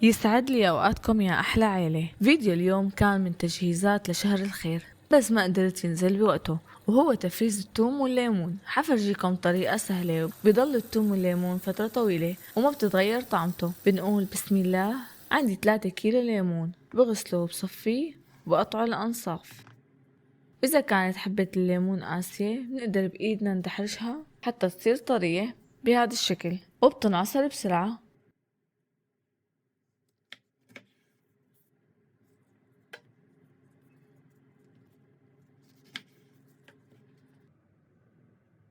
يسعد لي أوقاتكم يا أحلى عيلة. فيديو اليوم كان من تجهيزات لشهر الخير، بس ما قدرت ينزل بوقته، وهو تفريز الثوم والليمون. حفرجيكم طريقة سهلة بضل الثوم والليمون فترة طويلة وما بتتغير طعمته. بنقول بسم الله. عندي 3 كيلو ليمون، بغسله وبصفيه وبقطعه لأنصاف. إذا كانت حبة الليمون قاسية بنقدر بإيدنا ندحرجها حتى تصير طرية بهذا الشكل، وبتنعصر بسرعة.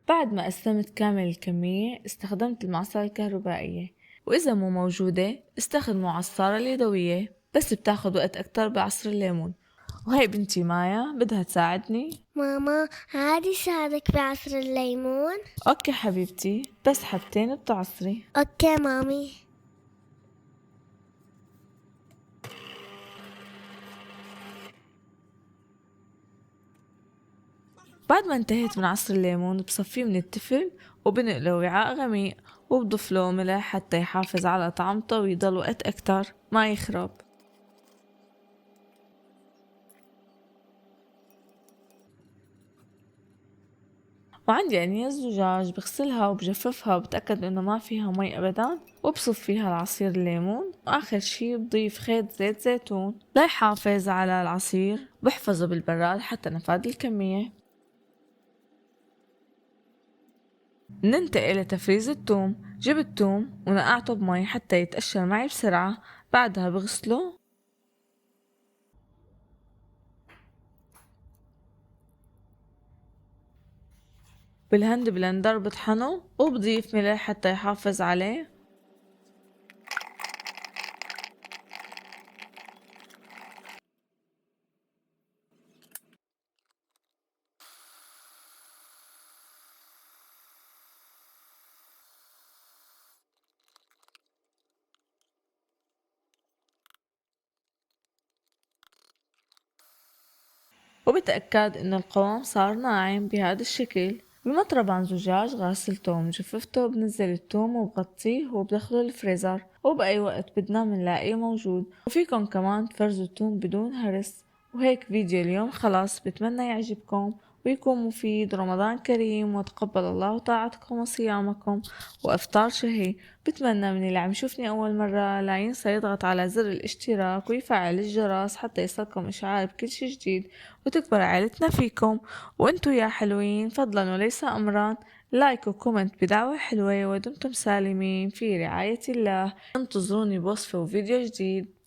بعد ما قسمت كامل الكمية استخدمت المعصرة الكهربائية، وإذا مو موجودة استخدموا عصارة اليدوية، بس بتاخد وقت أكتر بعصر الليمون. وهي بنتي مايا بدها تساعدني. ماما، عادي ساعدك بعصر الليمون؟ أوكي حبيبتي، بس حبتين بتعصري. اوكي مامي. بعد ما انتهيت من عصر الليمون بصفيه من التفل وبنقله وعاء غميق، وبضيف له ملح حتى يحافظ على طعمته ويضل وقت أكتر ما يخرب. وعندي أنية زجاج بغسلها وبجففها وبتأكد إنه ما فيها مي أبدا، وبصب فيها العصير الليمون، وآخر شي بضيف خيط زيت زيتون ليحافظ على العصير. بحفظه بالبراد حتى نفاد الكمية. ننتقل لتفريز الثوم. جبت ثوم ونقعته بمي حتى يتقشر معي بسرعة. بعدها بغسله بالهاند بلندر، بطحنه وبضيف ملح حتى يحافظ عليه. وبتأكد إن القوام صار ناعم بهذا الشكل. بمطرب عن زجاج غسلته ومجففته بنزل الثوم وبغطيه وبدخله الفريزر، وبأي وقت بدنا منلاقيه موجود. وفيكم كمان تفرزوا الثوم بدون هرس. وهيك فيديو اليوم خلاص، بتمنى يعجبكم ويكون مفيد. رمضان كريم وتقبل الله طاعتكم وصيامكم وإفطار شهي. بتمنى من اللي عم يشوفني أول مرة لا ينسى يضغط على زر الاشتراك ويفعل الجرس حتى يصلكم إشعار بكل شي جديد، وتكبر عائلتنا فيكم. وانتو يا حلوين فضلا وليس أمرا، لايك وكومنت بدعوة حلوة، ودمتم سالمين في رعاية الله. انتظروني بوصفة وفيديو جديد.